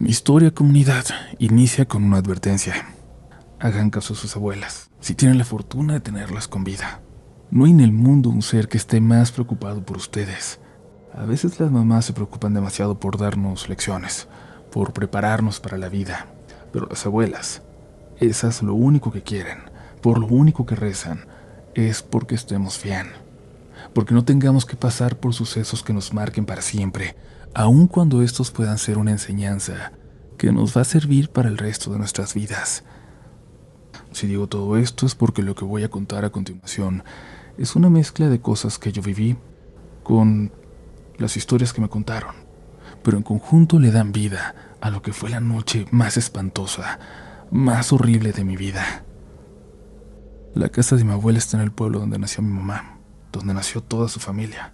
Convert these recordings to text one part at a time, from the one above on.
Mi historia, comunidad, inicia con una advertencia. Hagan caso a sus abuelas, si tienen la fortuna de tenerlas con vida. No hay en el mundo un ser que esté más preocupado por ustedes. A veces las mamás se preocupan demasiado por darnos lecciones, por prepararnos para la vida. Pero las abuelas, esas lo único que quieren, por lo único que rezan, es porque estemos bien. Porque no tengamos que pasar por sucesos que nos marquen para siempre, aun cuando estos puedan ser una enseñanza que nos va a servir para el resto de nuestras vidas. Si digo todo esto es porque lo que voy a contar a continuación es una mezcla de cosas que yo viví con las historias que me contaron, pero en conjunto le dan vida a lo que fue la noche más espantosa, más horrible de mi vida. La casa de mi abuela está en el pueblo donde nació mi mamá, donde nació toda su familia.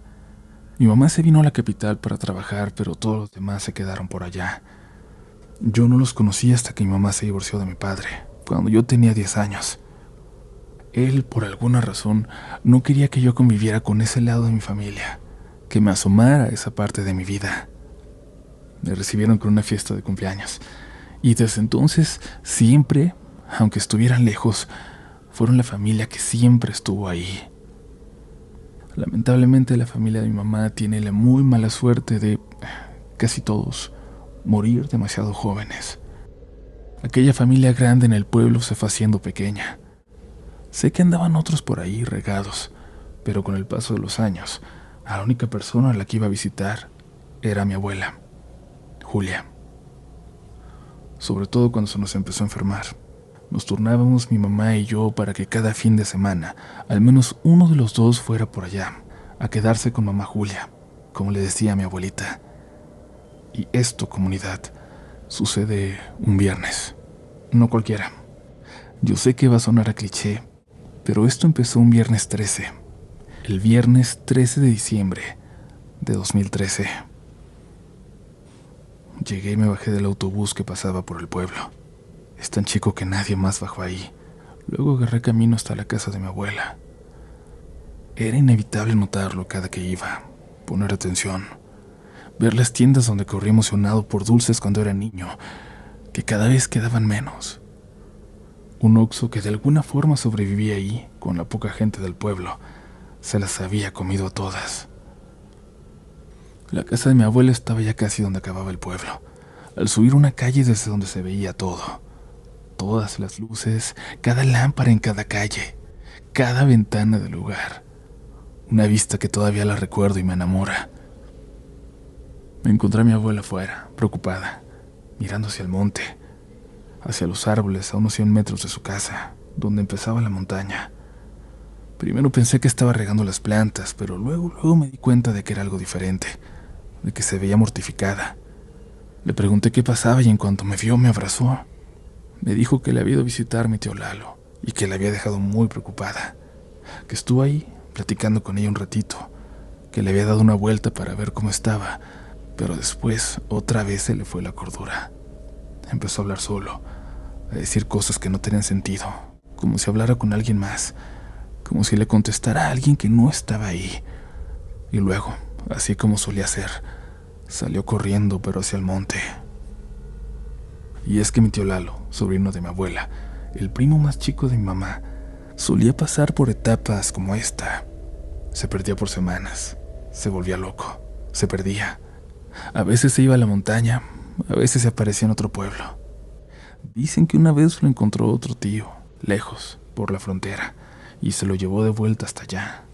Mi mamá se vino a la capital para trabajar, pero todos los demás se quedaron por allá. Yo no los conocí hasta que mi mamá se divorció de mi padre, cuando yo tenía 10 años. Él, por alguna razón, no quería que yo conviviera con ese lado de mi familia, que me asomara a esa parte de mi vida. Me recibieron con una fiesta de cumpleaños, y desde entonces, siempre, aunque estuvieran lejos, fueron la familia que siempre estuvo ahí. Lamentablemente, la familia de mi mamá tiene la muy mala suerte de, casi todos, morir demasiado jóvenes. Aquella familia grande en el pueblo se fue haciendo pequeña. Sé que andaban otros por ahí regados, pero con el paso de los años, a la única persona a la que iba a visitar era mi abuela, Julia. Sobre todo cuando se nos empezó a enfermar. Nos turnábamos mi mamá y yo para que cada fin de semana, al menos uno de los dos fuera por allá, a quedarse con mamá Julia, como le decía a mi abuelita. Y esto, comunidad, sucede un viernes, no cualquiera. Yo sé que va a sonar a cliché, pero esto empezó un viernes 13, el viernes 13 de diciembre de 2013. Llegué y me bajé del autobús que pasaba por el pueblo. Es tan chico que nadie más bajó ahí. Luego agarré camino hasta la casa de mi abuela. Era inevitable notarlo cada que iba, poner atención, ver las tiendas donde corrí emocionado por dulces cuando era niño, que cada vez quedaban menos. Un Oxxo que de alguna forma sobrevivía ahí, con la poca gente del pueblo, se las había comido a todas. La casa de mi abuela estaba ya casi donde acababa el pueblo, al subir una calle desde donde se veía todo. Todas las luces, cada lámpara en cada calle, cada ventana del lugar. Una vista que todavía la recuerdo y me enamora. Me encontré a mi abuela afuera, preocupada, mirando hacia el monte, hacia los árboles a unos 100 metros de su casa, donde empezaba la montaña. Primero pensé que estaba regando las plantas, pero luego me di cuenta de que era algo diferente, de que se veía mortificada. Le pregunté qué pasaba y en cuanto me vio me abrazó. Me dijo que le había ido a visitar a mi tío Lalo y que la había dejado muy preocupada, que estuvo ahí platicando con ella un ratito, que le había dado una vuelta para ver cómo estaba, pero después otra vez se le fue la cordura. Empezó a hablar solo, a decir cosas que no tenían sentido, como si hablara con alguien más, como si le contestara a alguien que no estaba ahí. Y luego, así como solía hacer, salió corriendo pero hacia el monte. Y es que mi tío Lalo, sobrino de mi abuela, el primo más chico de mi mamá, solía pasar por etapas como esta. Se perdía por semanas, se volvía loco, se perdía. A veces se iba a la montaña, a veces se aparecía en otro pueblo. Dicen que una vez lo encontró otro tío, lejos, por la frontera, y se lo llevó de vuelta hasta allá.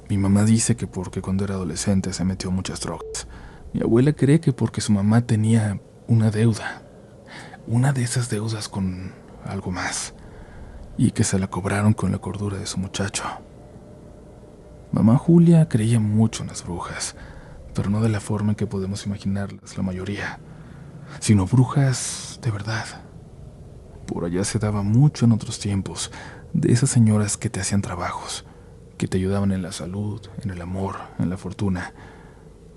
Mi mamá dice que porque cuando era adolescente se metió muchas drogas. Mi abuela cree que porque su mamá tenía una deuda, una de esas deudas con algo más, y que se la cobraron con la cordura de su muchacho. Mamá Julia creía mucho en las brujas, pero no de la forma en que podemos imaginarlas la mayoría, sino brujas de verdad. Por allá se daba mucho en otros tiempos, de esas señoras que te hacían trabajos, que te ayudaban en la salud, en el amor, en la fortuna.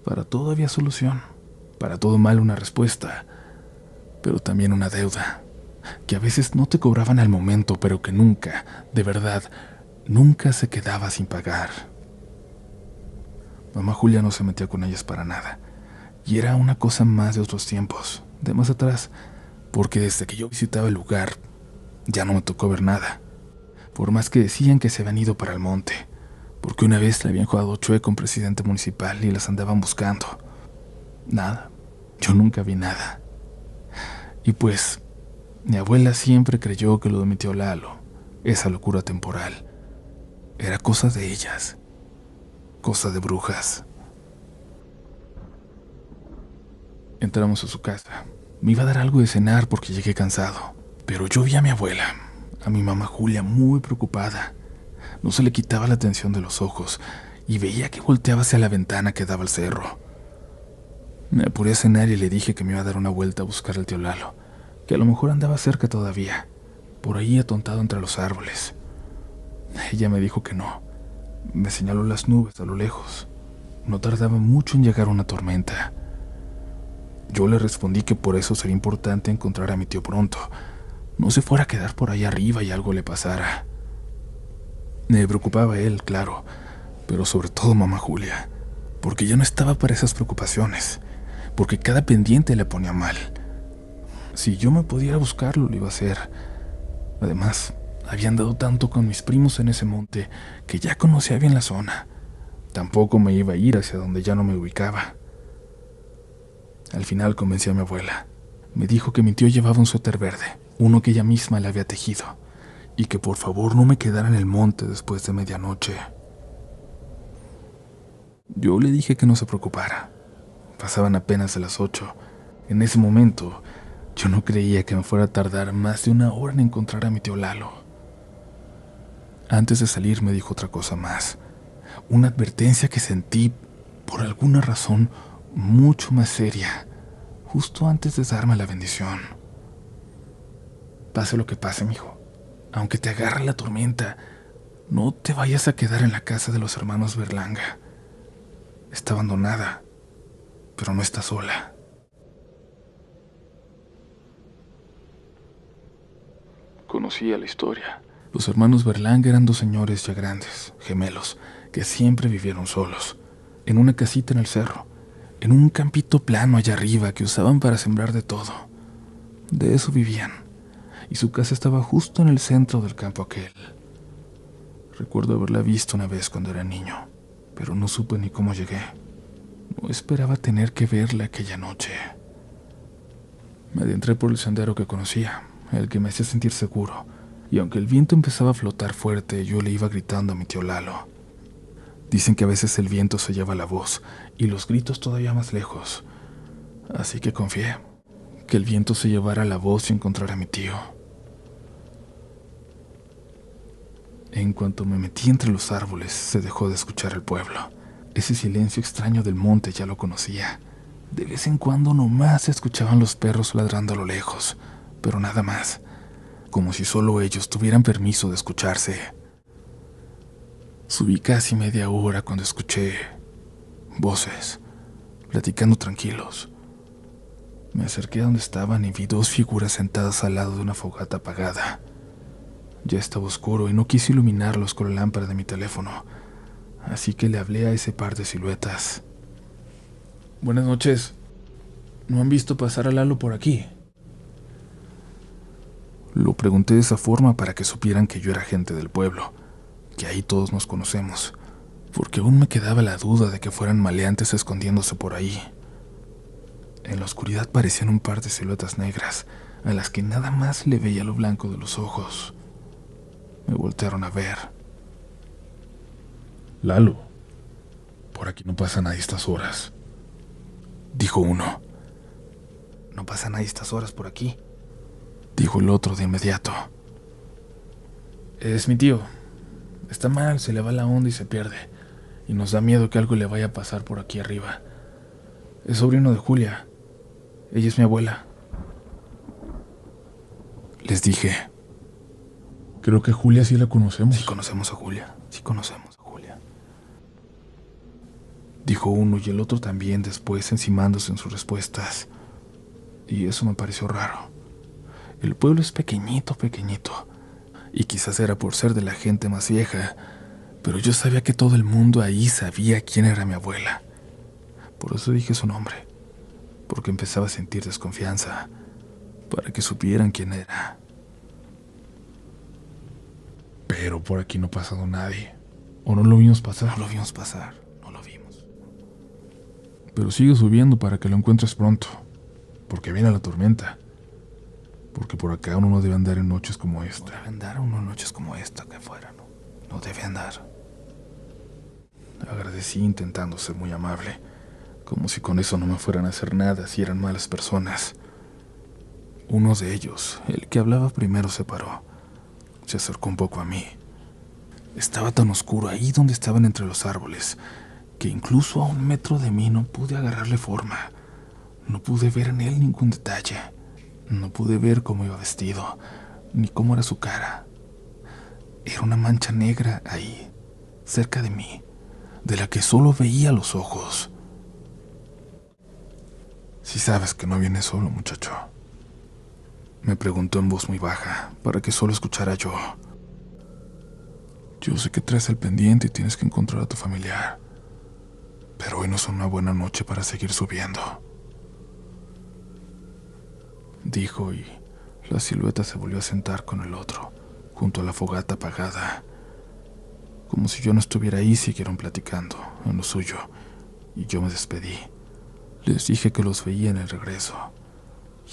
Para todo había solución, para todo mal una respuesta, pero también una deuda, que a veces no te cobraban al momento, pero que nunca, de verdad, nunca se quedaba sin pagar. Mamá Julia no se metía con ellas para nada. Y era una cosa más de otros tiempos, de más atrás, porque desde que yo visitaba el lugar ya no me tocó ver nada, por más que decían que se habían ido para el monte, porque una vez le habían jugado chueco a un presidente municipal y las andaban buscando. Nada, yo nunca vi nada. Y pues, mi abuela siempre creyó que lo de mi tío Lalo, esa locura temporal, era cosa de ellas, cosa de brujas. Entramos a su casa. Me iba a dar algo de cenar porque llegué cansado, pero yo vi a mi abuela, a mi mamá Julia, muy preocupada. No se le quitaba la atención de los ojos y veía que volteaba hacia la ventana que daba al cerro. Me apuré a cenar y le dije que me iba a dar una vuelta a buscar al tío Lalo, que a lo mejor andaba cerca todavía, por ahí atontado entre los árboles. Ella me dijo que no. Me señaló las nubes a lo lejos. No tardaba mucho en llegar una tormenta. Yo le respondí que por eso sería importante encontrar a mi tío pronto. No se fuera a quedar por ahí arriba y algo le pasara. Me preocupaba él, claro, pero sobre todo mamá Julia, porque yo no estaba para esas preocupaciones, porque cada pendiente le ponía mal. Si yo me pudiera buscarlo, lo iba a hacer. Además, había andado tanto con mis primos en ese monte que ya conocía bien la zona. Tampoco me iba a ir hacia donde ya no me ubicaba. Al final convencí a mi abuela. Me dijo que mi tío llevaba un suéter verde, uno que ella misma le había tejido, y que por favor no me quedara en el monte después de medianoche. Yo le dije que no se preocupara. Pasaban apenas de las 8. En ese momento, yo no creía que me fuera a tardar más de una hora en encontrar a mi tío Lalo. Antes de salir me dijo otra cosa más, una advertencia que sentí, por alguna razón, mucho más seria, justo antes de darme la bendición. Pase lo que pase, mijo, aunque te agarre la tormenta, no te vayas a quedar en la casa de los hermanos Berlanga. Está abandonada, pero no está sola. Conocía la historia. Los hermanos Berlanga eran dos señores ya grandes, gemelos, que siempre vivieron solos, en una casita en el cerro, en un campito plano allá arriba que usaban para sembrar de todo. De eso vivían, y su casa estaba justo en el centro del campo aquel. Recuerdo haberla visto una vez cuando era niño, pero no supe ni cómo llegué. No esperaba tener que verla aquella noche. Me adentré por el sendero que conocía, el que me hacía sentir seguro, y aunque el viento empezaba a flotar fuerte, yo le iba gritando a mi tío Lalo. Dicen que a veces el viento se lleva la voz y los gritos todavía más lejos, así que confié que el viento se llevara la voz y encontrara a mi tío. En cuanto me metí entre los árboles, se dejó de escuchar el pueblo. Ese silencio extraño del monte ya lo conocía. De vez en cuando nomás se escuchaban los perros ladrando a lo lejos, pero nada más, como si solo ellos tuvieran permiso de escucharse. Subí casi media hora cuando escuché voces, platicando tranquilos. Me acerqué a donde estaban y vi dos figuras sentadas al lado de una fogata apagada. Ya estaba oscuro y no quise iluminarlos con la lámpara de mi teléfono, así que le hablé a ese par de siluetas. Buenas noches. ¿No han visto pasar a Lalo por aquí? Lo pregunté de esa forma para que supieran que yo era gente del pueblo, que ahí todos nos conocemos, porque aún me quedaba la duda de que fueran maleantes escondiéndose por ahí. En la oscuridad parecían un par de siluetas negras, a las que nada más le veía lo blanco de los ojos. Me voltearon a ver. Lalo, por aquí no pasa nadie a estas horas, dijo uno. No pasa nadie a estas horas por aquí, dijo el otro de inmediato. Es mi tío. Está mal, se le va la onda y se pierde, y nos da miedo que algo le vaya a pasar por aquí arriba. Es sobrino de Julia. Ella es mi abuela. Les dije. Creo que Julia sí la conocemos. Sí conocemos a Julia, dijo uno y el otro también, después encimándose en sus respuestas. Y eso me pareció raro. El pueblo es pequeñito, y quizás era por ser de la gente más vieja, pero yo sabía que todo el mundo ahí sabía quién era mi abuela. Por eso dije su nombre, porque empezaba a sentir desconfianza, para que supieran quién era. Pero por aquí no ha pasado nadie. ¿O no lo vimos pasar? No lo vimos pasar, no lo vimos. Pero sigue subiendo para que lo encuentres pronto, porque viene la tormenta. Porque por acá uno no debe andar en noches como esta. No debe andar uno en noches como esta que afuera, no. No debe andar. Agradecí intentando ser muy amable, como si con eso no me fueran a hacer nada si eran malas personas. Uno de ellos, el que hablaba primero, se paró. Se acercó un poco a mí. Estaba tan oscuro ahí donde estaban entre los árboles, que incluso a 1 metro de mí no pude agarrarle forma. No pude ver en él ningún detalle. No pude ver cómo iba vestido, ni cómo era su cara. Era una mancha negra ahí, cerca de mí, de la que solo veía los ojos. «Si sabes que no vienes solo, muchacho», me preguntó en voz muy baja, para que solo escuchara yo. «Yo sé que traes el pendiente y tienes que encontrar a tu familiar, pero hoy no es una buena noche para seguir subiendo», dijo, y la silueta se volvió a sentar con el otro, junto a la fogata apagada. Como si yo no estuviera ahí, siguieron platicando en lo suyo, y yo me despedí. Les dije que los veía en el regreso,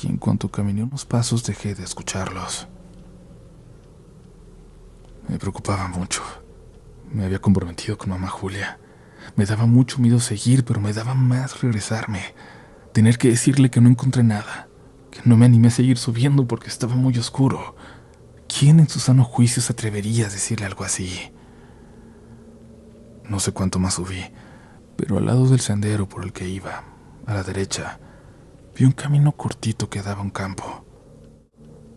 y en cuanto caminé unos pasos dejé de escucharlos. Me preocupaba mucho. Me había comprometido con mamá Julia. Me daba mucho miedo seguir, pero me daba más regresarme. Tener que decirle que no encontré nada, que no me animé a seguir subiendo porque estaba muy oscuro. ¿Quién en su sano juicio se atrevería a decirle algo así? No sé cuánto más subí, pero al lado del sendero por el que iba, a la derecha, vi un camino cortito que daba a un campo.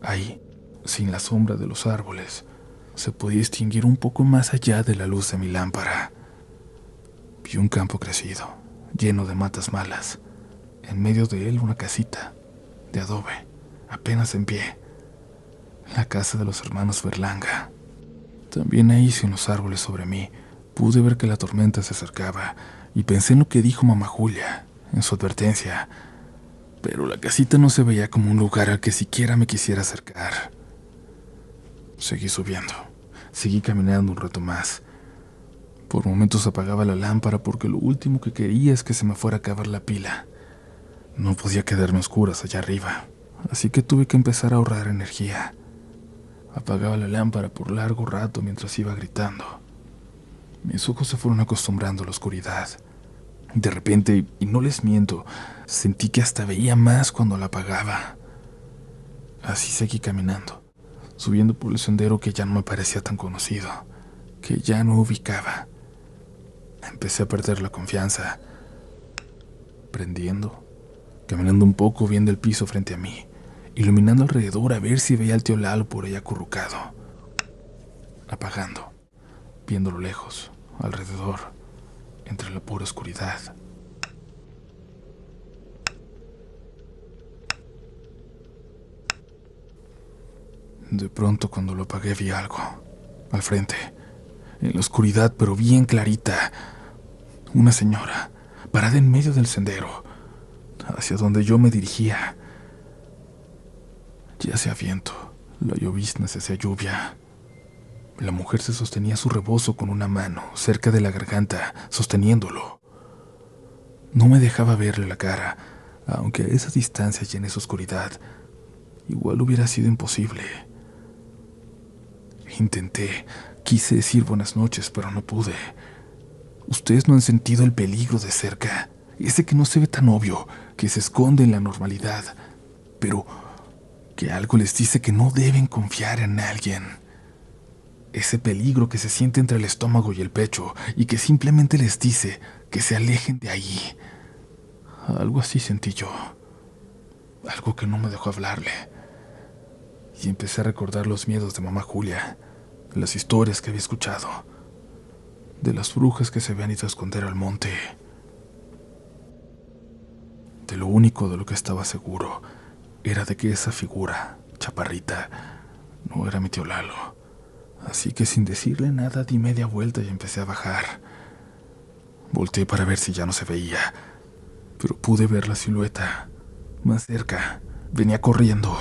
Ahí, sin la sombra de los árboles, se podía distinguir un poco más allá de la luz de mi lámpara. Vi un campo crecido, lleno de matas malas. En medio de él una casita, de adobe, apenas en pie. La casa de los hermanos Berlanga. También ahí, sin los árboles sobre mí, pude ver que la tormenta se acercaba y pensé en lo que dijo mamá Julia, en su advertencia. Pero la casita no se veía como un lugar al que siquiera me quisiera acercar. Seguí subiendo. Seguí caminando un rato más. Por momentos apagaba la lámpara porque lo último que quería es que se me fuera a acabar la pila. No podía quedarme a oscuras allá arriba, así que tuve que empezar a ahorrar energía. Apagaba la lámpara por largo rato mientras iba gritando. Mis ojos se fueron acostumbrando a la oscuridad. De repente, y no les miento, sentí que hasta veía más cuando la apagaba. Así seguí caminando, subiendo por el sendero que ya no me parecía tan conocido, que ya no ubicaba. Empecé a perder la confianza, prendiendo, caminando un poco viendo el piso frente a mí, iluminando alrededor a ver si veía al tío Lalo por ahí acurrucado, apagando, viéndolo lejos, alrededor, entre la pura oscuridad. De pronto, cuando lo apagué, vi algo al frente, en la oscuridad, pero bien clarita. Una señora, parada en medio del sendero, hacia donde yo me dirigía. Ya hacía viento, la llovizna se hacía lluvia. La mujer se sostenía su rebozo con una mano cerca de la garganta, sosteniéndolo. No me dejaba verle la cara, aunque a esa distancia y en esa oscuridad, igual hubiera sido imposible. Intenté, quise decir buenas noches, pero no pude. Ustedes no han sentido el peligro de cerca, ese que no se ve tan obvio, que se esconde en la normalidad, pero que algo les dice que no deben confiar en alguien. Ese peligro que se siente entre el estómago y el pecho y que simplemente les dice que se alejen de ahí. Algo así sentí yo. Algo que no me dejó hablarle. Y empecé a recordar los miedos de mamá Julia, las historias que había escuchado, de las brujas que se habían ido a esconder al monte. De lo único de lo que estaba seguro era de que esa figura, chaparrita, no era mi tío Lalo. Así que sin decirle nada di media vuelta y empecé a bajar. Volteé para ver si ya no se veía, pero pude ver la silueta más cerca. Venía corriendo.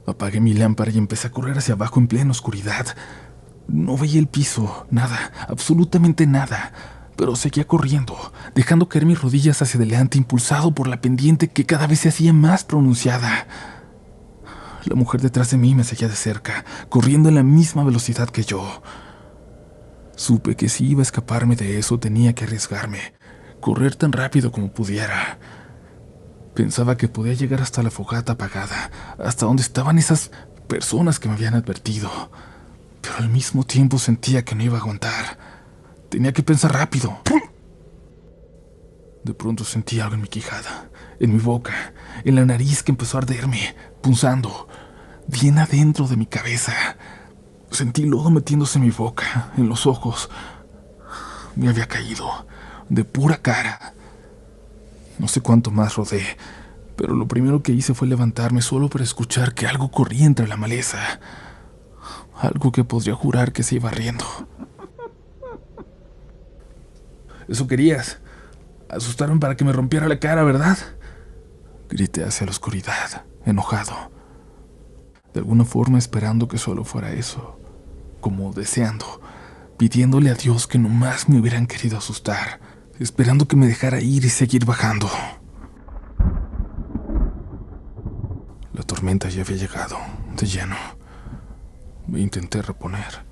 Apagué mi lámpara y empecé a correr hacia abajo en plena oscuridad. No veía el piso, nada, absolutamente nada, pero seguía corriendo, dejando caer mis rodillas hacia adelante, impulsado por la pendiente que cada vez se hacía más pronunciada. La mujer detrás de mí me seguía de cerca, corriendo en la misma velocidad que yo. Supe que si iba a escaparme de eso tenía que arriesgarme, correr tan rápido como pudiera. Pensaba que podía llegar hasta la fogata apagada, hasta donde estaban esas personas que me habían advertido. Pero al mismo tiempo sentía que no iba a aguantar. Tenía que pensar rápido. De pronto sentí algo en mi quijada, en mi boca, en la nariz que empezó a arderme, punzando, bien adentro de mi cabeza. Sentí lodo metiéndose en mi boca, en los ojos. Me había caído, de pura cara. No sé cuánto más rodé, pero lo primero que hice fue levantarme solo para escuchar que algo corría entre la maleza. Algo que podría jurar que se iba riendo. «Eso querías. Asustarme para que me rompiera la cara, ¿verdad?», grité hacia la oscuridad, enojado. De alguna forma esperando que solo fuera eso. Como deseando, pidiéndole a Dios que nomás me hubieran querido asustar, esperando que me dejara ir y seguir bajando. La tormenta ya había llegado, de lleno. Me intenté reponer,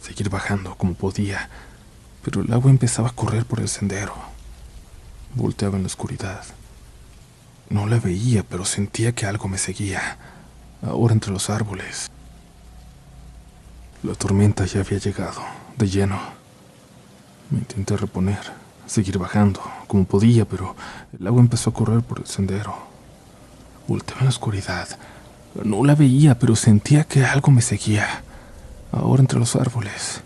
seguir bajando como podía, pero el agua empezaba a correr por el sendero. Volteaba en la oscuridad. No la veía, pero sentía que algo me seguía, ahora entre los árboles. La tormenta ya había llegado, de lleno. Me intenté reponer, seguir bajando como podía, pero el agua empezó a correr por el sendero. Volteaba en la oscuridad. No la veía, pero sentía que algo me seguía, ahora entre los árboles.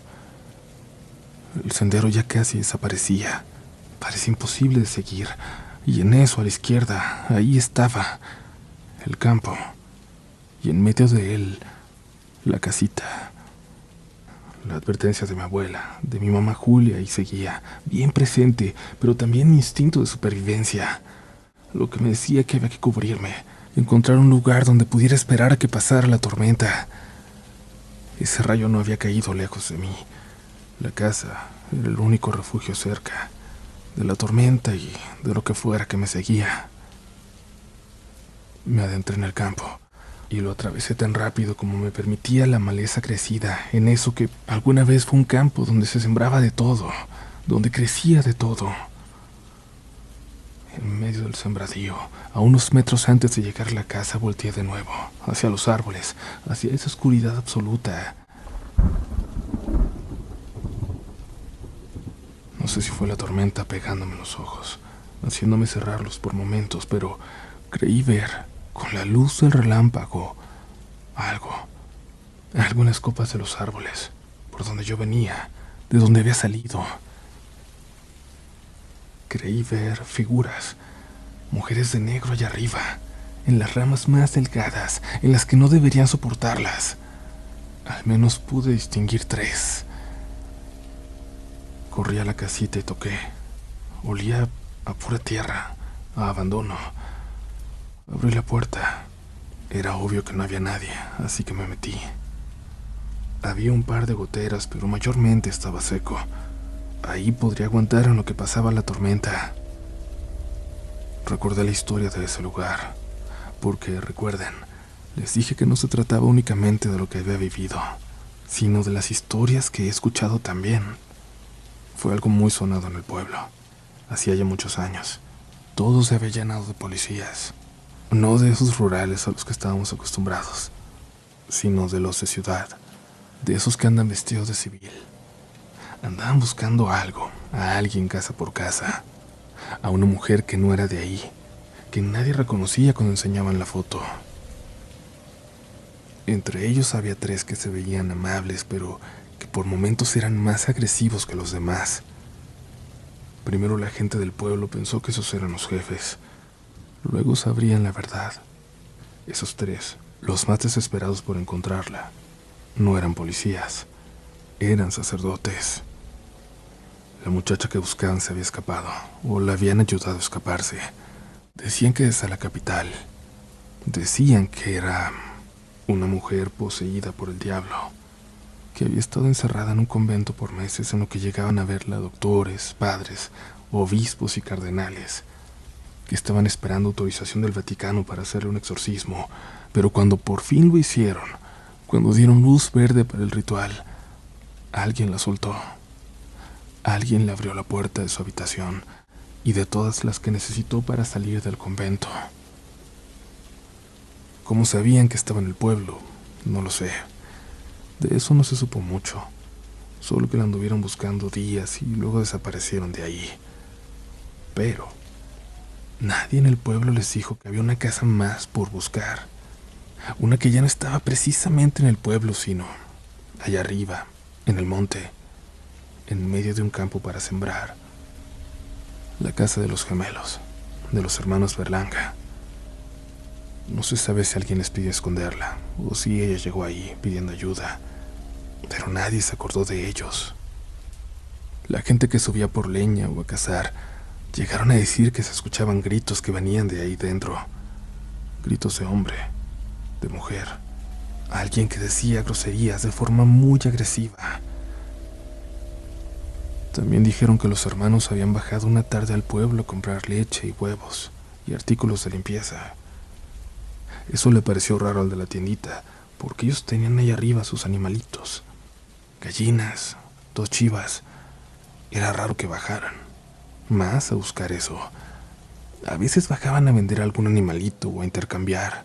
El sendero ya casi desaparecía. Parecía imposible de seguir. Y en eso, a la izquierda, ahí estaba el campo. Y en medio de él, la casita. La advertencia de mi abuela, de mi mamá Julia, ahí seguía, bien presente, pero también mi instinto de supervivencia. Lo que me decía que había que cubrirme, encontrar un lugar donde pudiera esperar a que pasara la tormenta. Ese rayo no había caído lejos de mí. La casa era el único refugio cerca de la tormenta y de lo que fuera que me seguía. Me adentré en el campo y lo atravesé tan rápido como me permitía la maleza crecida en eso que alguna vez fue un campo donde se sembraba de todo, donde crecía de todo. En medio del sembradío, a unos metros antes de llegar a la casa, volteé de nuevo, hacia los árboles, hacia esa oscuridad absoluta. No sé si fue la tormenta pegándome en los ojos, haciéndome cerrarlos por momentos, pero creí ver, con la luz del relámpago, algo en las copas de los árboles, por donde yo venía, de donde había salido. Creí ver figuras, mujeres de negro allá arriba, en las ramas más delgadas, en las que no deberían soportarlas. Al menos pude distinguir 3. Corrí a la casita y toqué. Olía a pura tierra, a abandono. Abrí la puerta. Era obvio que no había nadie, así que me metí. Había un par de goteras, pero mayormente estaba seco. Ahí podría aguantar en lo que pasaba la tormenta. Recordé la historia de ese lugar, porque recuerden, les dije que no se trataba únicamente de lo que había vivido, sino de las historias que he escuchado también. Fue algo muy sonado en el pueblo, hacía ya muchos años. Todo se había llenado de policías, no de esos rurales a los que estábamos acostumbrados, sino de los de ciudad, de esos que andan vestidos de civil. Andaban buscando algo, a alguien casa por casa, a una mujer que no era de ahí, que nadie reconocía cuando enseñaban la foto. Entre ellos había 3 que se veían amables, pero que por momentos eran más agresivos que los demás. Primero la gente del pueblo pensó que esos eran los jefes. Luego sabrían la verdad. Esos 3, los más desesperados por encontrarla, no eran policías, eran sacerdotes. La muchacha que buscaban se había escapado, o la habían ayudado a escaparse. Decían que desde la capital. Decían que era una mujer poseída por el diablo, que había estado encerrada en un convento por meses en lo que llegaban a verla doctores, padres, obispos y cardenales, que estaban esperando autorización del Vaticano para hacerle un exorcismo, pero cuando por fin lo hicieron, cuando dieron luz verde para el ritual, alguien la soltó. Alguien le abrió la puerta de su habitación y de todas las que necesitó para salir del convento. ¿Cómo sabían que estaba en el pueblo? No lo sé. De eso no se supo mucho, solo que la anduvieron buscando días y luego desaparecieron de ahí. Pero nadie en el pueblo les dijo que había una casa más por buscar, una que ya no estaba precisamente en el pueblo, sino allá arriba, en el monte, en medio de un campo para sembrar. La casa de los gemelos, de los hermanos Berlanga. No se sabe si alguien les pidió esconderla o si ella llegó ahí pidiendo ayuda, pero nadie se acordó de ellos. La gente que subía por leña o a cazar llegaron a decir que se escuchaban gritos que venían de ahí dentro. Gritos de hombre, de mujer, alguien que decía groserías de forma muy agresiva. También dijeron que los hermanos habían bajado una tarde al pueblo a comprar leche y huevos y artículos de limpieza. Eso le pareció raro al de la tiendita, porque ellos tenían ahí arriba sus animalitos. Gallinas, 2 chivas. Era raro que bajaran, más a buscar eso. A veces bajaban a vender algún animalito o a intercambiar.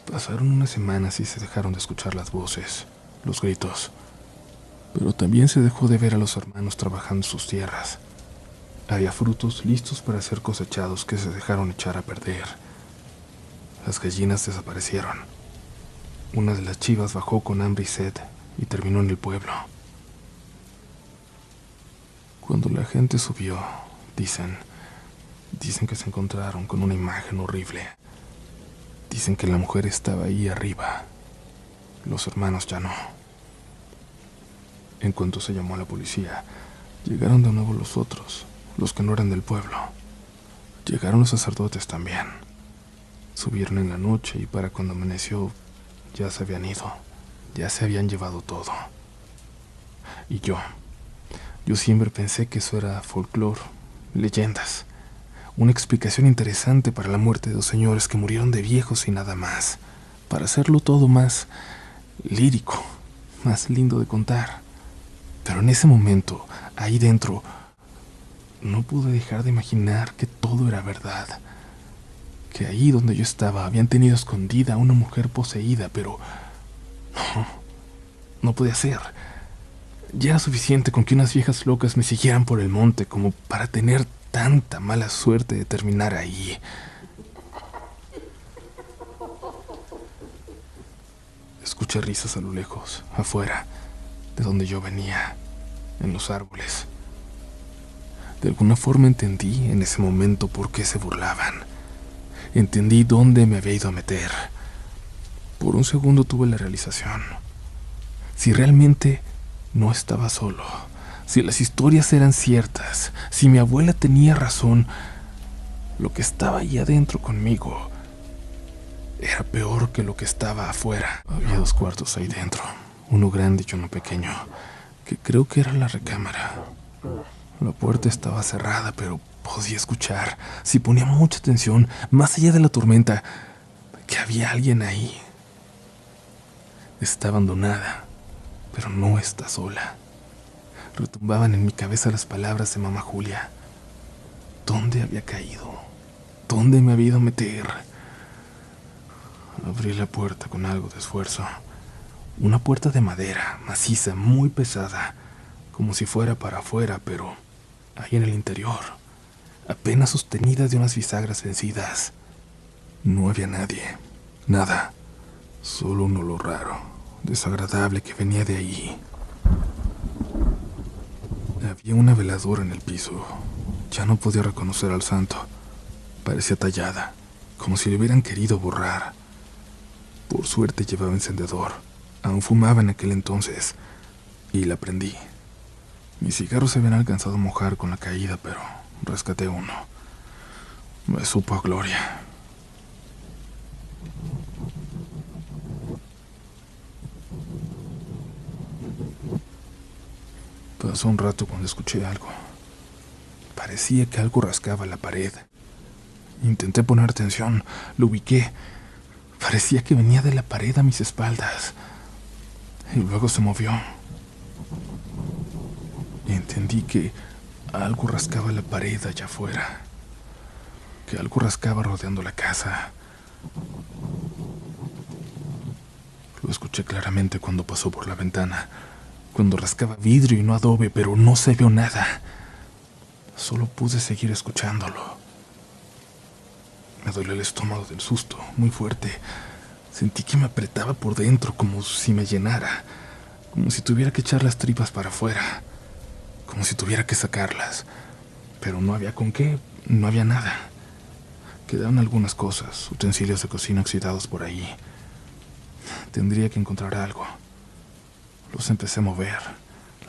Pasaron unas semanas y se dejaron de escuchar las voces, los gritos. Pero también se dejó de ver a los hermanos trabajando sus tierras. Había frutos listos para ser cosechados que se dejaron echar a perder. Las gallinas desaparecieron. Una de las chivas bajó con hambre y sed y terminó en el pueblo. Cuando la gente subió, dicen que se encontraron con una imagen horrible. Dicen que la mujer estaba ahí arriba. Los hermanos ya no. En cuanto se llamó a la policía, llegaron de nuevo los otros, los que no eran del pueblo. Llegaron los sacerdotes también. Subieron en la noche y para cuando amaneció ya se habían ido, ya se habían llevado todo. Y yo siempre pensé que eso era folclore, leyendas, una explicación interesante para la muerte de 2 señores que murieron de viejos y nada más, para hacerlo todo más lírico, más lindo de contar. Pero en ese momento, ahí dentro, no pude dejar de imaginar que todo era verdad. Que ahí donde yo estaba habían tenido escondida a una mujer poseída, pero no podía ser. Ya era suficiente con que unas viejas locas me siguieran por el monte como para tener tanta mala suerte de terminar ahí. Escuché risas a lo lejos, afuera, de donde yo venía, en los árboles. De alguna forma entendí en ese momento por qué se burlaban. Entendí dónde me había ido a meter. Por un segundo tuve la realización. Si realmente no estaba solo, si las historias eran ciertas, si mi abuela tenía razón, lo que estaba ahí adentro conmigo era peor que lo que estaba afuera. Había 2 cuartos ahí dentro, uno grande y uno pequeño, que creo que era la recámara. La puerta estaba cerrada, pero podía escuchar, si ponía mucha atención, más allá de la tormenta, que había alguien ahí. Está abandonada, pero no está sola. Retumbaban en mi cabeza las palabras de mamá Julia. ¿Dónde había caído? ¿Dónde me había ido a meter? Abrí la puerta con algo de esfuerzo. Una puerta de madera, maciza, muy pesada, como si fuera para afuera, pero ahí en el interior, apenas sostenida de unas bisagras vencidas. No había nadie, nada, solo un olor raro, desagradable que venía de ahí. Había una veladora en el piso. Ya no podía reconocer al santo. Parecía tallada, como si le hubieran querido borrar. Por suerte llevaba encendedor. Aún fumaba en aquel entonces, y la prendí. Mis cigarros se habían alcanzado a mojar con la caída, pero rescaté uno. Me supo a gloria. Pasó un rato cuando escuché algo. Parecía que algo rascaba la pared. Intenté poner atención, lo ubiqué. Parecía que venía de la pared a mis espaldas. Y luego se movió. Y entendí que algo rascaba la pared allá afuera. Que algo rascaba rodeando la casa. Lo escuché claramente cuando pasó por la ventana. Cuando rascaba vidrio y no adobe, pero no se vio nada. Solo pude seguir escuchándolo. Me dolió el estómago del susto, muy fuerte. Sentí que me apretaba por dentro, como si me llenara. Como si tuviera que echar las tripas para afuera. Como si tuviera que sacarlas. Pero no había con qué, no había nada. Quedaban algunas cosas, utensilios de cocina oxidados por ahí. Tendría que encontrar algo. Los empecé a mover.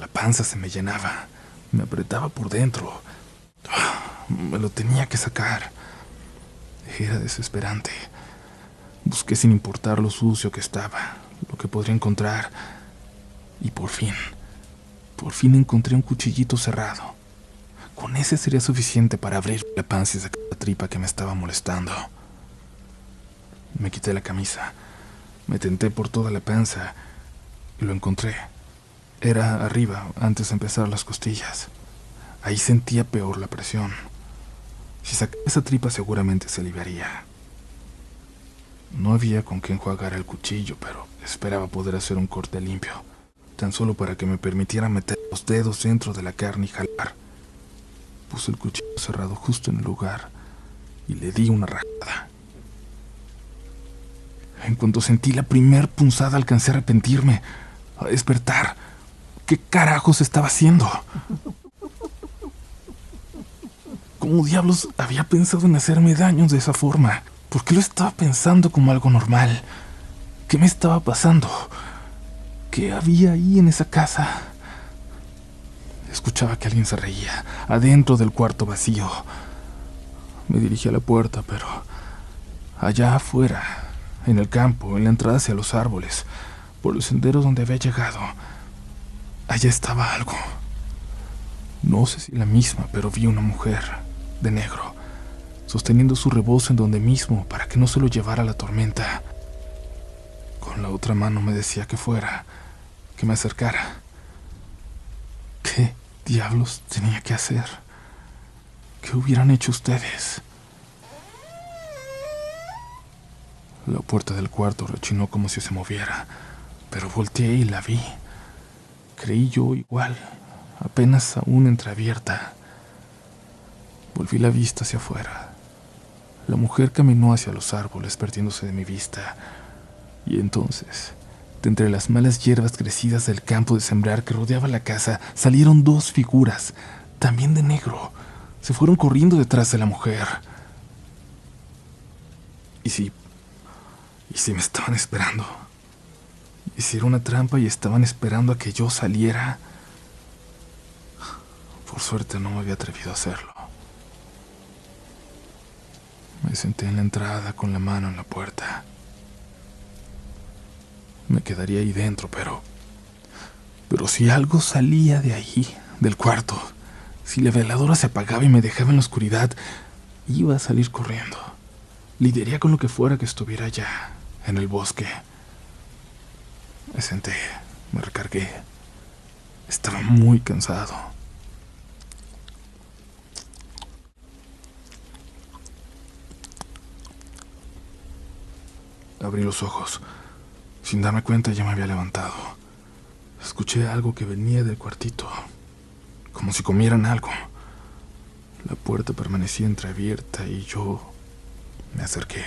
La panza se me llenaba. Me apretaba por dentro. Me lo tenía que sacar. Era desesperante. Busqué sin importar lo sucio que estaba, lo que podría encontrar. Y por fin encontré un cuchillito cerrado. Con ese sería suficiente para abrir la panza y sacar la tripa que me estaba molestando. Me quité la camisa. Me tenté por toda la panza y lo encontré. Era arriba, antes de empezar las costillas. Ahí sentía peor la presión. Si sacaba esa tripa seguramente se aliviaría. No había con qué enjuagar el cuchillo, pero esperaba poder hacer un corte limpio, tan solo para que me permitiera meter los dedos dentro de la carne y jalar. Puse el cuchillo cerrado justo en el lugar y le di una rajada. En cuanto sentí la primer punzada alcancé a arrepentirme, a despertar. ¿Qué carajos estaba haciendo? ¿Cómo diablos había pensado en hacerme daño de esa forma? ¿Por qué lo estaba pensando como algo normal? ¿Qué me estaba pasando? ¿Qué había ahí en esa casa? Escuchaba que alguien se reía, adentro del cuarto vacío. Me dirigí a la puerta, pero allá afuera, en el campo, en la entrada hacia los árboles, por el sendero donde había llegado, allá estaba algo. No sé si la misma, pero vi una mujer, de negro, sosteniendo su rebozo en donde mismo para que no se lo llevara la tormenta. Con la otra mano me decía que fuera, que me acercara. ¿Qué diablos tenía que hacer? ¿Qué hubieran hecho ustedes? La puerta del cuarto rechinó como si se moviera, pero volteé y la vi. Creí yo igual, apenas aún entreabierta. Volví la vista hacia afuera. La mujer caminó hacia los árboles, perdiéndose de mi vista. Y entonces, de entre las malas hierbas crecidas del campo de sembrar que rodeaba la casa, salieron dos figuras, también de negro. Se fueron corriendo detrás de la mujer. ¿Y si me estaban esperando? ¿Y si era una trampa y estaban esperando a que yo saliera? Por suerte no me había atrevido a hacerlo. Me senté en la entrada con la mano en la puerta. Me quedaría ahí dentro, pero si algo salía de ahí, del cuarto, si la veladora se apagaba y me dejaba en la oscuridad, iba a salir corriendo. Lidiaría con lo que fuera que estuviera allá, en el bosque. Me senté, me recargué. Estaba muy cansado. Abrí los ojos. Sin darme cuenta ya me había levantado. Escuché algo que venía del cuartito, como si comieran algo. La puerta permanecía entreabierta y yo me acerqué.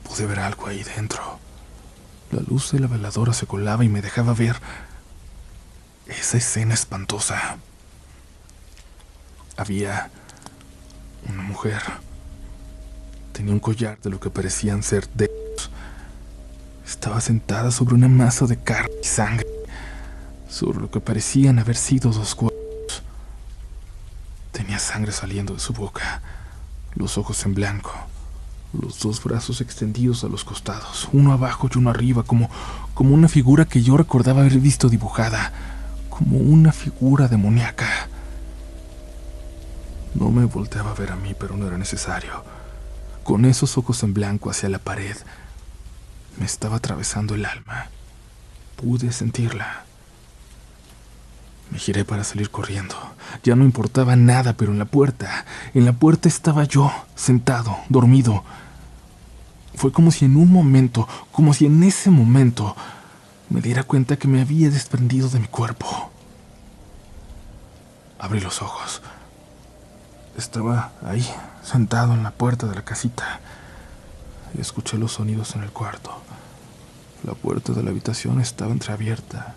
Pude ver algo ahí dentro. La luz de la veladora se colaba y me dejaba ver esa escena espantosa. Había una mujer. Tenía un collar de lo que parecían ser dedos. Estaba sentada sobre una masa de carne y sangre. sobre lo que parecían haber sido 2 cuerpos. Tenía sangre saliendo de su boca, los ojos en blanco, los 2 brazos extendidos a los costados, uno abajo y uno arriba, como una figura que yo recordaba haber visto dibujada, como una figura demoníaca. No me volteaba a ver a mí, pero no era necesario. Con esos ojos en blanco hacia la pared, me estaba atravesando el alma. Pude sentirla. Me giré para salir corriendo. Ya no importaba nada, pero en la puerta estaba yo, sentado, dormido. Fue como si en ese momento, me diera cuenta que me había desprendido de mi cuerpo. Abrí los ojos. Estaba ahí, sentado en la puerta de la casita, y escuché los sonidos en el cuarto. La puerta de la habitación estaba entreabierta,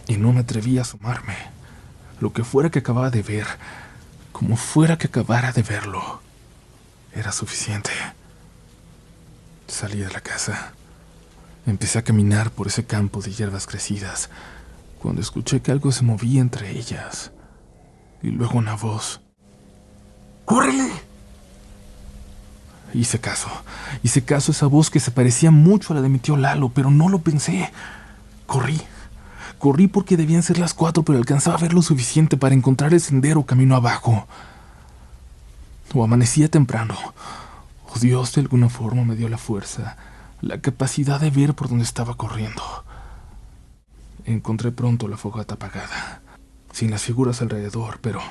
y no me atreví a asomarme. Lo que fuera que acababa de ver, como fuera que acabara de verlo, era suficiente. Salí de la casa. Empecé a caminar por ese campo de hierbas crecidas, cuando escuché que algo se movía entre ellas, y luego una voz. ¡Córrele! Hice caso a esa voz que se parecía mucho a la de mi tío Lalo, pero no lo pensé. Corrí porque debían ser las 4, pero alcanzaba a ver lo suficiente para encontrar el sendero camino abajo. O amanecía temprano, o Dios de alguna forma me dio la fuerza, la capacidad de ver por donde estaba corriendo. Encontré pronto la fogata apagada, sin las figuras alrededor, pero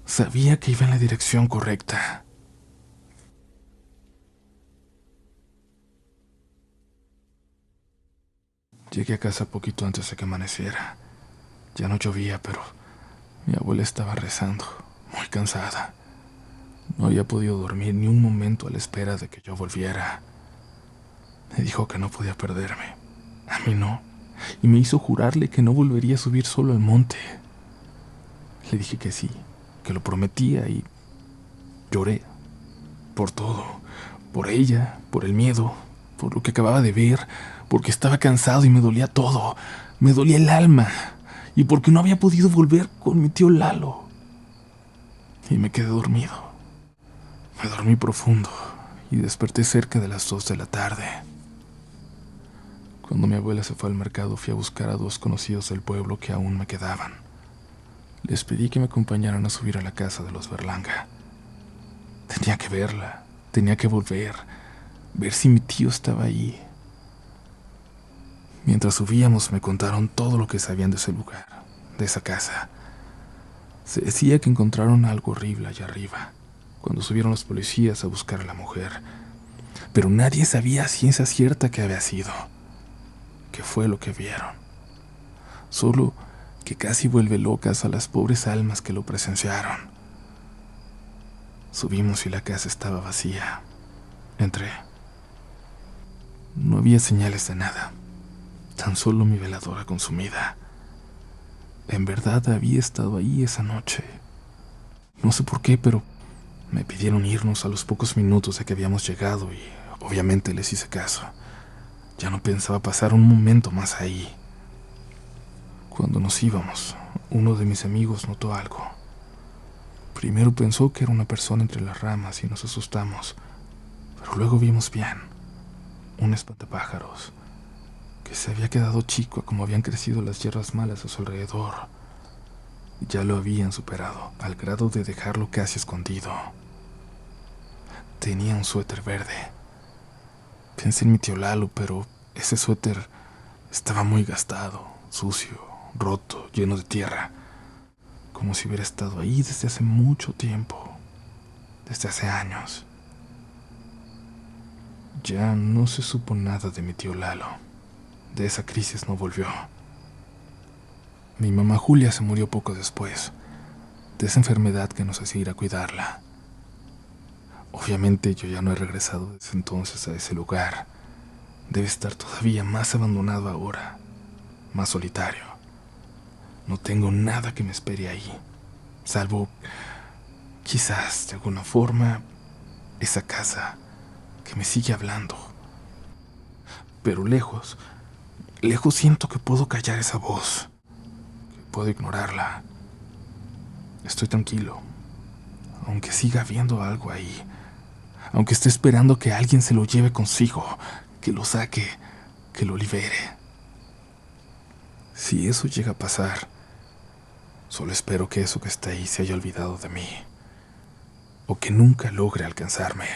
sabía que iba en la dirección correcta. Llegué a casa poquito antes de que amaneciera. Ya no llovía, pero mi abuela estaba rezando, muy cansada. No había podido dormir ni un momento a la espera de que yo volviera. Me dijo que no podía perderme. A mí no. Y me hizo jurarle que no volvería a subir solo al monte. Le dije que sí, que lo prometía, y lloré. Por todo. Por ella, por el miedo, por lo que acababa de ver, porque estaba cansado y me dolía todo. Me dolía el alma. Y porque no había podido volver con mi tío Lalo. Y me quedé dormido. Me dormí profundo y desperté cerca de las 2 de la tarde. Cuando mi abuela se fue al mercado, fui a buscar a 2 conocidos del pueblo que aún me quedaban. Les pedí que me acompañaran a subir a la casa de los Berlanga. Tenía que verla, tenía que volver, ver si mi tío estaba ahí. Mientras subíamos me contaron todo lo que sabían de ese lugar, de esa casa. Se decía que encontraron algo horrible allá arriba, cuando subieron los policías a buscar a la mujer. Pero nadie sabía a ciencia cierta qué había sido, qué fue lo que vieron. Solo que casi vuelve locas a las pobres almas que lo presenciaron. Subimos y la casa estaba vacía. Entré. No había señales de nada, tan solo mi veladora consumida. En verdad había estado ahí esa noche. No sé por qué, pero me pidieron irnos a los pocos minutos de que habíamos llegado y obviamente les hice caso. Ya no pensaba pasar un momento más ahí. Cuando nos íbamos, uno de mis amigos notó algo. Primero pensó que era una persona entre las ramas y nos asustamos, pero luego vimos bien, un espantapájaros, que se había quedado chico a como habían crecido las hierbas malas a su alrededor. Ya lo habían superado, al grado de dejarlo casi escondido. Tenía un suéter verde. Pensé en mi tío Lalo, pero ese suéter estaba muy gastado, sucio, roto, lleno de tierra, como si hubiera estado ahí desde hace mucho tiempo, desde hace años. Ya no se supo nada de mi tío Lalo. De esa crisis no volvió. Mi mamá Julia se murió poco después, de esa enfermedad que nos hacía ir a cuidarla. Obviamente yo ya no he regresado desde entonces a ese lugar. Debe estar todavía más abandonado ahora, más solitario. No tengo nada que me espere ahí, salvo, quizás de alguna forma, esa casa que me sigue hablando. Pero lejos siento que puedo callar esa voz. puedo ignorarla. Estoy tranquilo, aunque siga habiendo algo ahí, aunque esté esperando que alguien se lo lleve consigo, que lo saque, que lo libere. Si eso llega a pasar, solo espero que eso que está ahí se haya olvidado de mí, o que nunca logre alcanzarme.